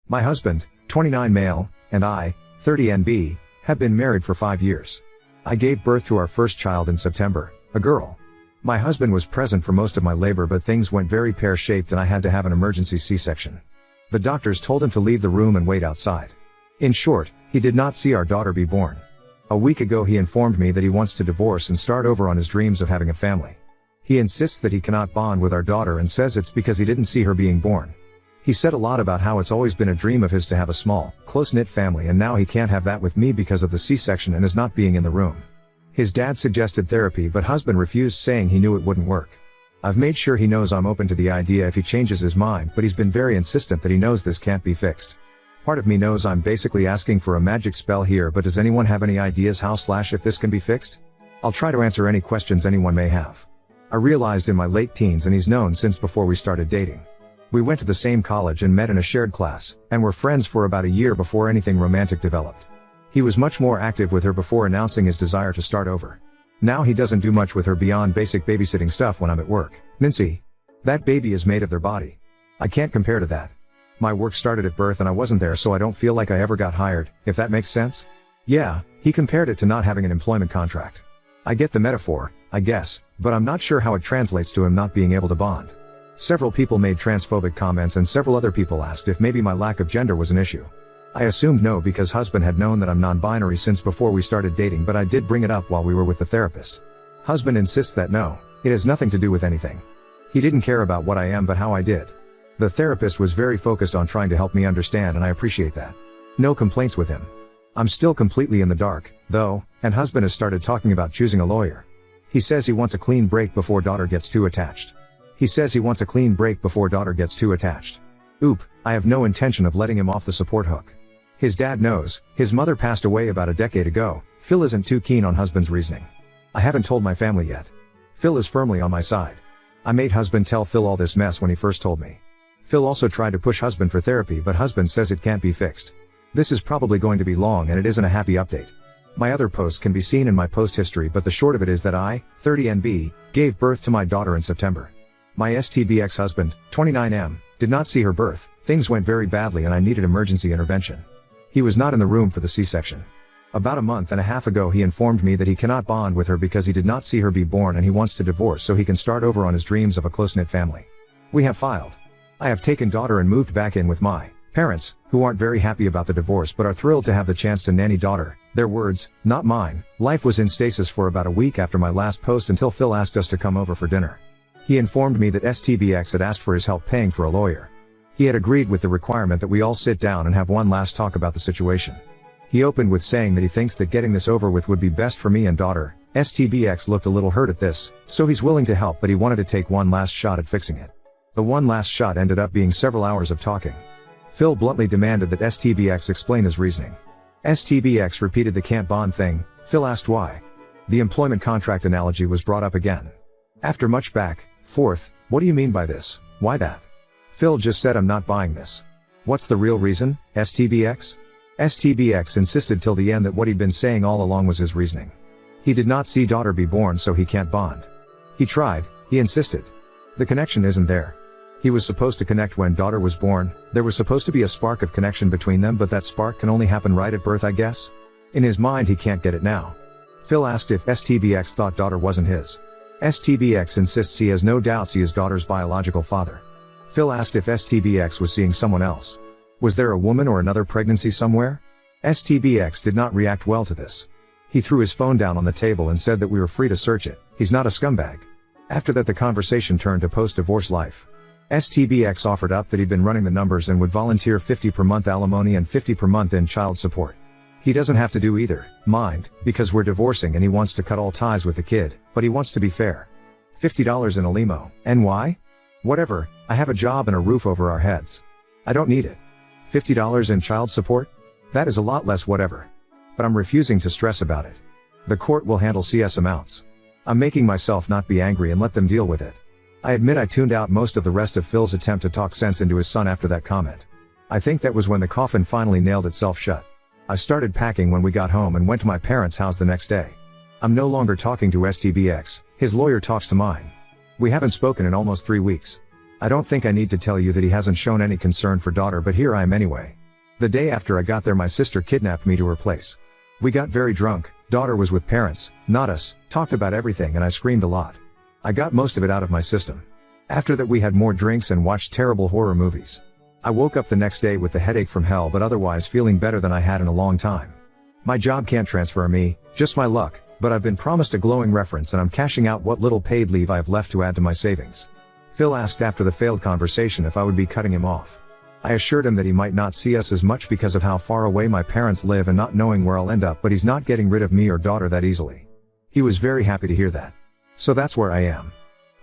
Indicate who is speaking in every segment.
Speaker 1: My husband, 29 male, and I, 30 NB, have been married for 5 years. I gave birth to our first child in September, a girl. My husband was present for most of my labor, but things went very pear-shaped and I had to have an emergency C-section. The doctors told him to leave the room and wait outside. In short, he did not see our daughter be born. A week ago he informed me that he wants to divorce and start over on his dreams of having a family. He insists that he cannot bond with our daughter and says it's because he didn't see her being born. He said a lot about how it's always been a dream of his to have a small, close-knit family, and now he can't have that with me because of the C-section and is not being in the room. His dad suggested therapy, but husband refused, saying he knew it wouldn't work. I've made sure he knows I'm open to the idea if he changes his mind, but he's been very insistent that he knows this can't be fixed. Part of me knows I'm basically asking for a magic spell here, but does anyone have any ideas how/if this can be fixed? I'll try to answer any questions anyone may have. I realized in my late teens, and he's known since before we started dating. We went to the same college and met in a shared class, and were friends for about a year before anything romantic developed. He was much more active with her before announcing his desire to start over. Now he doesn't do much with her beyond basic babysitting stuff when I'm at work. Nancy. That baby is made of their body. I can't compare to that. My work started at birth and I wasn't there, so I don't feel like I ever got hired, if that makes sense? Yeah, he compared it to not having an employment contract. I get the metaphor, I guess, but I'm not sure how it translates to him not being able to bond. Several people made transphobic comments and several other people asked if maybe my lack of gender was an issue. I assumed no, because husband had known that I'm non-binary since before we started dating, but I did bring it up while we were with the therapist. Husband insists that no, it has nothing to do with anything. He didn't care about what I am but how I did. The therapist was very focused on trying to help me understand, and I appreciate that. No complaints with him. I'm still completely in the dark, though, and husband has started talking about choosing a lawyer. He says he wants a clean break before daughter gets too attached. Oop, I have no intention of letting him off the support hook. His dad knows, his mother passed away about a decade ago. Phil isn't too keen on husband's reasoning. I haven't told my family yet. Phil is firmly on my side. I made husband tell Phil all this mess when he first told me. Phil also tried to push husband for therapy, but husband says it can't be fixed. This is probably going to be long and it isn't a happy update. My other posts can be seen in my post history, but the short of it is that I, 30 NB, gave birth to my daughter in September. My STB ex-husband, 29M, did not see her birth. Things went very badly and I needed emergency intervention. He was not in the room for the C-section. About a month and a half ago he informed me that he cannot bond with her because he did not see her be born and he wants to divorce so he can start over on his dreams of a close-knit family. We have filed. I have taken daughter and moved back in with my parents, who aren't very happy about the divorce but are thrilled to have the chance to nanny daughter. Their words, not mine. Life was in stasis for about a week after my last post until Phil asked us to come over for dinner. He informed me that STBX had asked for his help paying for a lawyer. He had agreed with the requirement that we all sit down and have one last talk about the situation. He opened with saying that he thinks that getting this over with would be best for me and daughter. STBX looked a little hurt at this, so he's willing to help, but he wanted to take one last shot at fixing it. The one last shot ended up being several hours of talking. Phil bluntly demanded that STBX explain his reasoning. STBX repeated the can't bond thing. Phil asked why. The employment contract analogy was brought up again. After much back, forth, what do you mean by this? Why that? Phil just said I'm not buying this. What's the real reason, STBX? STBX insisted till the end that what he'd been saying all along was his reasoning. He did not see daughter be born, so he can't bond. He tried, he insisted. The connection isn't there. He was supposed to connect when daughter was born. There was supposed to be a spark of connection between them, but that spark can only happen right at birth, I guess? In his mind he can't get it now. Phil asked if STBX thought daughter wasn't his. STBX insists he has no doubts he is daughter's biological father. Phil asked if STBX was seeing someone else. Was there a woman or another pregnancy somewhere? STBX did not react well to this. He threw his phone down on the table and said that we were free to search it. He's not a scumbag. After that the conversation turned to post-divorce life. STBX offered up that he'd been running the numbers and would volunteer $50 per month alimony and $50 per month in child support. He doesn't have to do either, mind, because we're divorcing and he wants to cut all ties with the kid, but he wants to be fair. $50 in a limo. And why? Whatever, I have a job and a roof over our heads. I don't need it. $50 in child support? That is a lot less whatever. But I'm refusing to stress about it. The court will handle CS amounts. I'm making myself not be angry and let them deal with it. I admit I tuned out most of the rest of Phil's attempt to talk sense into his son after that comment. I think that was when the coffin finally nailed itself shut. I started packing when we got home and went to my parents' house the next day. I'm no longer talking to STBX, his lawyer talks to mine. We haven't spoken in almost 3 weeks. I don't think I need to tell you that he hasn't shown any concern for daughter, but here I am anyway. The day after I got there, my sister kidnapped me to her place. We got very drunk, daughter was with parents, not us, talked about everything, and I screamed a lot. I got most of it out of my system. After that we had more drinks and watched terrible horror movies. I woke up the next day with the headache from hell, but otherwise feeling better than I had in a long time. My job can't transfer me, just my luck, but I've been promised a glowing reference and I'm cashing out what little paid leave I have left to add to my savings. Phil asked after the failed conversation if I would be cutting him off. I assured him that he might not see us as much because of how far away my parents live and not knowing where I'll end up, but he's not getting rid of me or daughter that easily. He was very happy to hear that. So that's where I am.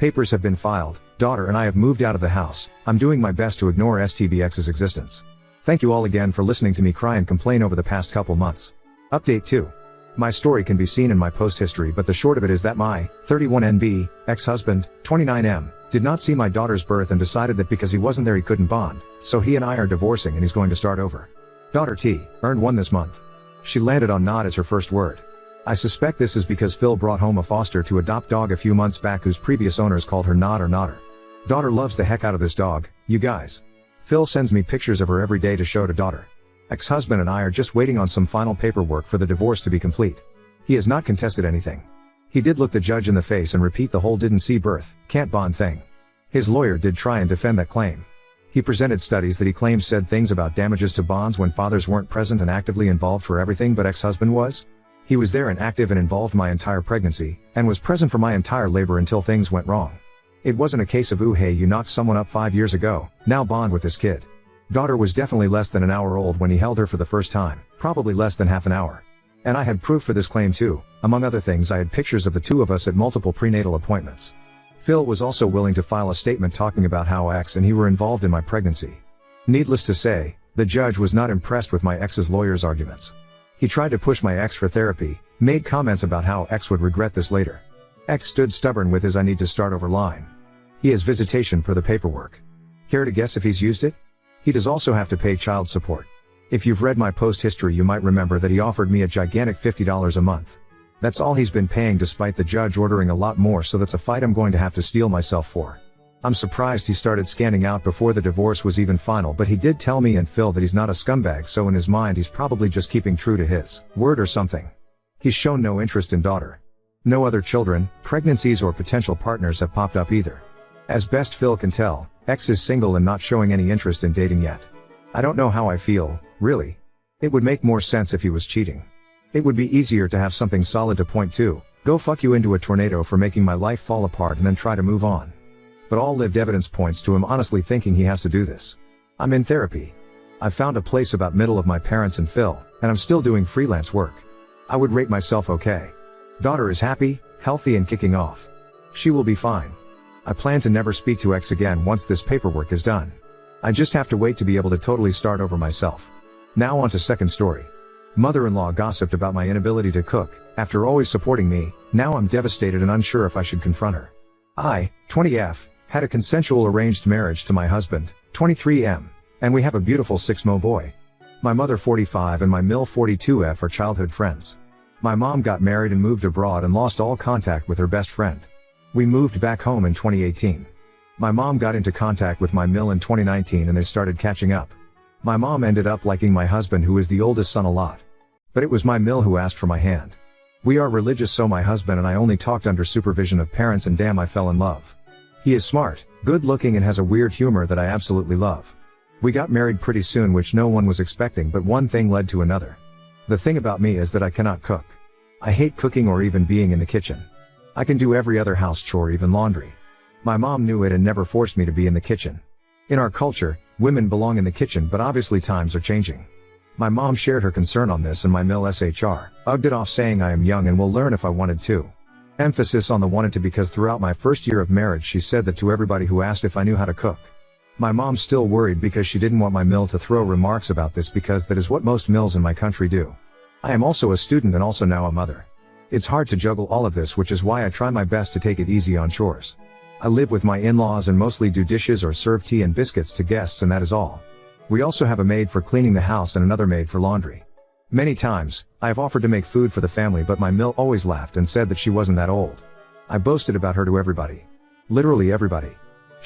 Speaker 1: Papers have been filed, daughter and I have moved out of the house. I'm doing my best to ignore STBX's existence. Thank you all again for listening to me cry and complain over the past couple months. Update 2. My story can be seen in my post history, but the short of it is that my 31NB ex-husband, 29M, did not see my daughter's birth and decided that because he wasn't there he couldn't bond, so he and I are divorcing and he's going to start over. Daughter T, earned 1 this month. She landed on not as her first word. I suspect this is because Phil brought home a foster to adopt dog a few months back whose previous owners called her Nod or Nodder. Daughter loves the heck out of this dog, you guys. Phil sends me pictures of her every day to show to daughter. Ex-husband and I are just waiting on some final paperwork for the divorce to be complete. He has not contested anything. He did look the judge in the face and repeat the whole didn't see birth, can't bond thing. His lawyer did try and defend that claim. He presented studies that he claims said things about damages to bonds when fathers weren't present and actively involved for everything, but ex-husband was. He was there and active and involved my entire pregnancy, and was present for my entire labor until things went wrong. It wasn't a case of ooh hey you knocked someone up 5 years ago, now bond with this kid. Daughter was definitely less than an hour old when he held her for the first time, probably less than half an hour. And I had proof for this claim too. Among other things, I had pictures of the two of us at multiple prenatal appointments. Phil was also willing to file a statement talking about how ex and he were involved in my pregnancy. Needless to say, the judge was not impressed with my ex's lawyer's arguments. He tried to push my ex for therapy, made comments about how ex would regret this later. Ex stood stubborn with his I need to start over line. He has visitation per the paperwork. Care to guess if he's used it? He does also have to pay child support. If you've read my post history you might remember that he offered me a gigantic $50 a month. That's all he's been paying despite the judge ordering a lot more, so that's a fight I'm going to have to steel myself for. I'm surprised he started scanning out before the divorce was even final, but he did tell me and Phil that he's not a scumbag, so in his mind he's probably just keeping true to his word or something. He's shown no interest in daughter. No other children, pregnancies or potential partners have popped up either. As best Phil can tell, ex is single and not showing any interest in dating yet. I don't know how I feel, really. It would make more sense if he was cheating. It would be easier to have something solid to point to, go fuck you into a tornado for making my life fall apart and then try to move on. But all lived evidence points to him honestly thinking he has to do this. I'm in therapy. I've found a place about middle of my parents and Phil, and I'm still doing freelance work. I would rate myself okay. Daughter is happy, healthy and kicking off. She will be fine. I plan to never speak to ex again once this paperwork is done. I just have to wait to be able to totally start over myself. Now on to second story. Mother-in-law gossiped about my inability to cook. After always supporting me, now I'm devastated and unsure if I should confront her. I, 20F, had a consensual arranged marriage to my husband, 23M, and we have a beautiful 6mo boy. My mother 45 and my mill 42F are childhood friends. My mom got married and moved abroad and lost all contact with her best friend. We moved back home in 2018. My mom got into contact with my mill in 2019 and they started catching up. My mom ended up liking my husband, who is the oldest son, a lot. But it was my mill who asked for my hand. We are religious, so my husband and I only talked under supervision of parents, and damn, I fell in love. He is smart, good looking and has a weird humor that I absolutely love. We got married pretty soon, which no one was expecting, but one thing led to another. The thing about me is that I cannot cook. I hate cooking or even being in the kitchen. I can do every other house chore, even laundry. My mom knew it and never forced me to be in the kitchen. In our culture, women belong in the kitchen, but obviously times are changing. My mom shared her concern on this and my mill SHR ugged it off, saying I am young and will learn if I wanted to. Emphasis on the wanted to, because throughout my first year of marriage she said that to everybody who asked if I knew how to cook. My mom's still worried because she didn't want my mill to throw remarks about this, because that is what most mills in my country do. I am also a student and also now a mother. It's hard to juggle all of this, which is why I try my best to take it easy on chores. I live with my in-laws and mostly do dishes or serve tea and biscuits to guests, and that is all. We also have a maid for cleaning the house and another maid for laundry. Many times, I have offered to make food for the family, but my mill always laughed and said that she wasn't that old. I boasted about her to everybody. Literally everybody.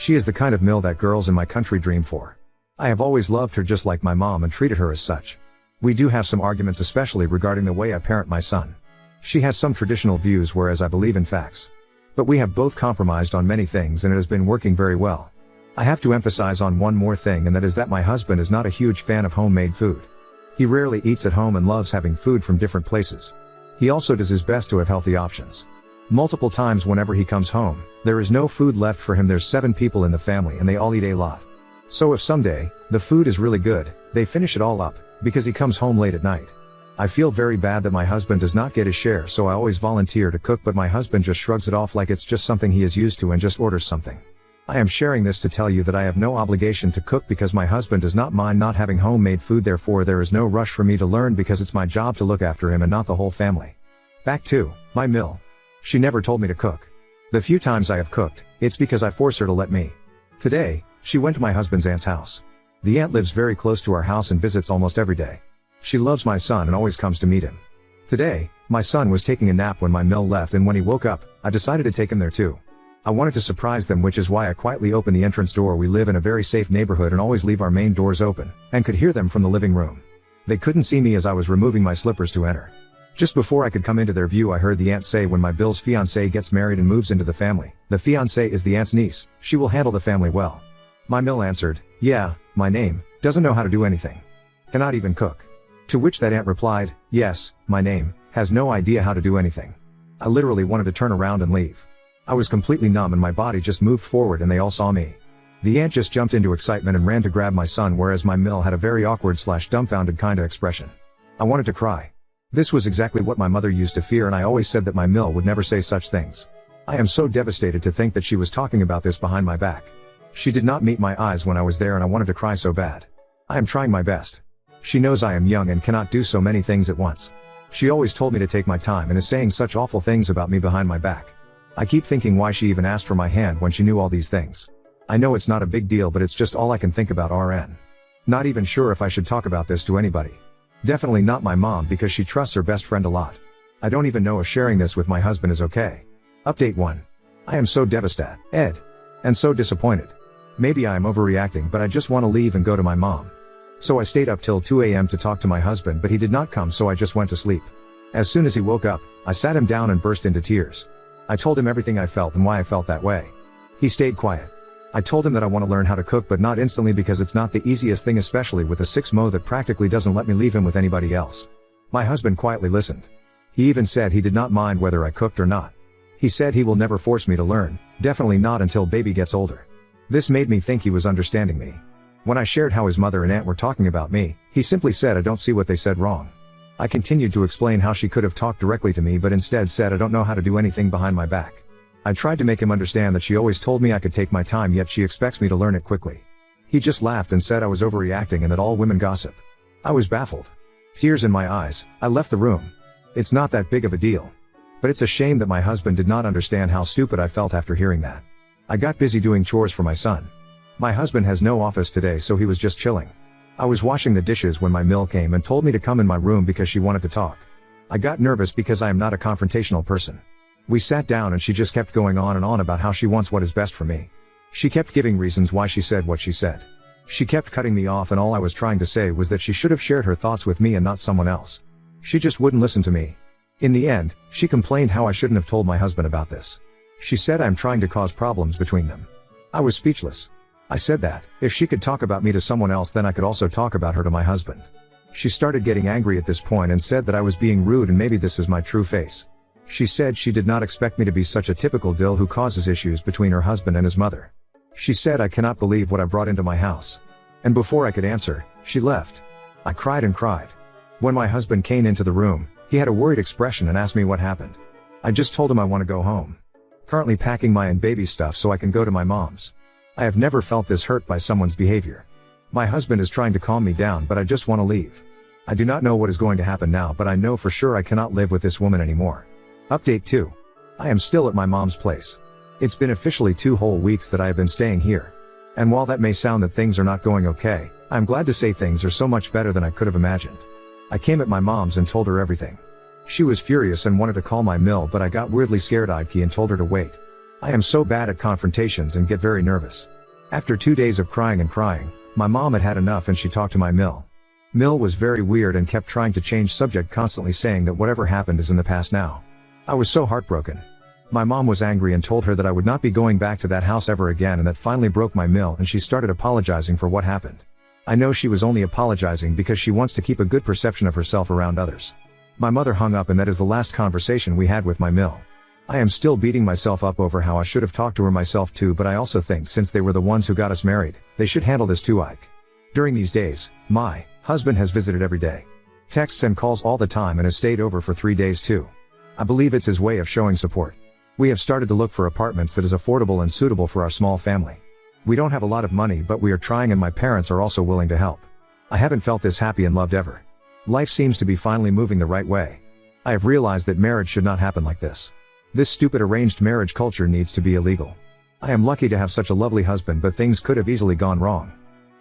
Speaker 1: She is the kind of mill that girls in my country dream for. I have always loved her just like my mom and treated her as such. We do have some arguments, especially regarding the way I parent my son. She has some traditional views, whereas I believe in facts. But we have both compromised on many things and it has been working very well. I have to emphasize on one more thing, and that is that my husband is not a huge fan of homemade food. He rarely eats at home and loves having food from different places. He also does his best to have healthy options. Multiple times whenever he comes home, there is no food left for him. There's 7 people in the family and they all eat a lot. So if someday, the food is really good, they finish it all up, because he comes home late at night. I feel very bad that my husband does not get his share, so I always volunteer to cook, but my husband just shrugs it off like it's just something he is used to and just orders something. I am sharing this to tell you that I have no obligation to cook because my husband does not mind not having homemade food, therefore there is no rush for me to learn because it's my job to look after him and not the whole family. Back to my mill. She never told me to cook. The few times I have cooked, it's because I force her to let me. Today, she went to my husband's aunt's house. The aunt lives very close to our house and visits almost every day. She loves my son and always comes to meet him. Today, my son was taking a nap when my mill left, and when he woke up, I decided to take him there too. I wanted to surprise them, which is why I quietly opened the entrance door. We live in a very safe neighborhood and always leave our main doors open, and could hear them from the living room. They couldn't see me as I was removing my slippers to enter. Just before I could come into their view, I heard the aunt say, when my Bill's fiancée gets married and moves into the family, the fiancée is the aunt's niece, she will handle the family well. My mill answered, yeah, my name, doesn't know how to do anything. Cannot even cook. To which that aunt replied, yes, my name, has no idea how to do anything. I literally wanted to turn around and leave. I was completely numb and my body just moved forward and they all saw me. The aunt just jumped into excitement and ran to grab my son, whereas my mill had a very awkward/dumbfounded kinda expression. I wanted to cry. This was exactly what my mother used to fear, and I always said that my mill would never say such things. I am so devastated to think that she was talking about this behind my back. She did not meet my eyes when I was there and I wanted to cry so bad. I am trying my best. She knows I am young and cannot do so many things at once. She always told me to take my time and is saying such awful things about me behind my back. I keep thinking why she even asked for my hand when she knew all these things. I know it's not a big deal, but it's just all I can think about. RN. Not even sure if I should talk about this to anybody. Definitely not my mom, because she trusts her best friend a lot. I don't even know if sharing this with my husband is okay. Update 1. I am so devastated, and so disappointed. Maybe I am overreacting, but I just want to leave and go to my mom. So I stayed up till 2 a.m. to talk to my husband, but he did not come, so I just went to sleep. As soon as he woke up, I sat him down and burst into tears. I told him everything I felt and why I felt that way. He stayed quiet. I told him that I want to learn how to cook, but not instantly, because it's not the easiest thing, especially with a 6 that practically doesn't let me leave him with anybody else. My husband quietly listened. He even said he did not mind whether I cooked or not. He said he will never force me to learn, definitely not until baby gets older. This made me think he was understanding me. When I shared how his mother and aunt were talking about me, he simply said, I don't see what they said wrong. I continued to explain how she could have talked directly to me, but instead said I don't know how to do anything behind my back. I tried to make him understand that she always told me I could take my time, yet she expects me to learn it quickly. He just laughed and said I was overreacting and that all women gossip. I was baffled. Tears in my eyes, I left the room. It's not that big of a deal. But it's a shame that my husband did not understand how stupid I felt after hearing that. I got busy doing chores for my son. My husband has no office today, so he was just chilling. I was washing the dishes when my mill came and told me to come in my room because she wanted to talk. I got nervous because I am not a confrontational person. We sat down and she just kept going on and on about how she wants what is best for me. She kept giving reasons why she said what she said. She kept cutting me off, and all I was trying to say was that she should have shared her thoughts with me and not someone else. She just wouldn't listen to me. In the end, she complained how I shouldn't have told my husband about this. She said I'm trying to cause problems between them. I was speechless. I said that, if she could talk about me to someone else, then I could also talk about her to my husband. She started getting angry at this point and said that I was being rude, and maybe this is my true face. She said she did not expect me to be such a typical dill who causes issues between her husband and his mother. She said I cannot believe what I brought into my house. And before I could answer, she left. I cried and cried. When my husband came into the room, he had a worried expression and asked me what happened. I just told him I want to go home. Currently packing my and baby stuff so I can go to my mom's. I have never felt this hurt by someone's behavior. My husband is trying to calm me down, but I just want to leave. I do not know what is going to happen now, but I know for sure I cannot live with this woman anymore. Update 2. I am still at my mom's place. It's been officially 2 whole weeks that I have been staying here. And while that may sound that things are not going okay, I'm glad to say things are so much better than I could have imagined. I came at my mom's and told her everything. She was furious and wanted to call my mill, but I got weirdly scared-eyed and told her to wait. I am so bad at confrontations and get very nervous. After 2 days of crying and crying, my mom had had enough and she talked to my Mill. Mill was very weird and kept trying to change subject, constantly saying that whatever happened is in the past now. I was so heartbroken. My mom was angry and told her that I would not be going back to that house ever again, and that finally broke my Mill, and she started apologizing for what happened. I know she was only apologizing because she wants to keep a good perception of herself around others. My mother hung up, and that is the last conversation we had with my Mill. I am still beating myself up over how I should have talked to her myself too, but I also think since they were the ones who got us married, they should handle this too. Ike. During these days, my husband has visited every day. Texts and calls all the time, and has stayed over for 3 days too. I believe it's his way of showing support. We have started to look for apartments that is affordable and suitable for our small family. We don't have a lot of money, but we are trying, and my parents are also willing to help. I haven't felt this happy and loved ever. Life seems to be finally moving the right way. I have realized that marriage should not happen like this. This stupid arranged marriage culture needs to be illegal. I am lucky to have such a lovely husband, but things could have easily gone wrong.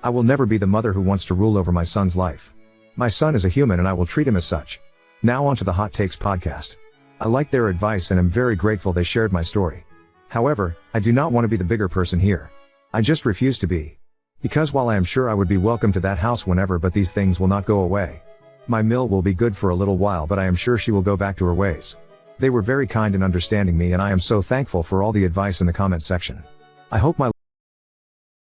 Speaker 1: I will never be the mother who wants to rule over my son's life. My son is a human and I will treat him as such. Now on to the Hot Takes podcast. I like their advice and am very grateful they shared my story. However, I do not want to be the bigger person here. I just refuse to be. Because while I am sure I would be welcome to that house whenever, but these things will not go away. My Mill will be good for a little while, but I am sure she will go back to her ways. They were very kind in understanding me, and I am so thankful for all the advice in the comment section. I hope my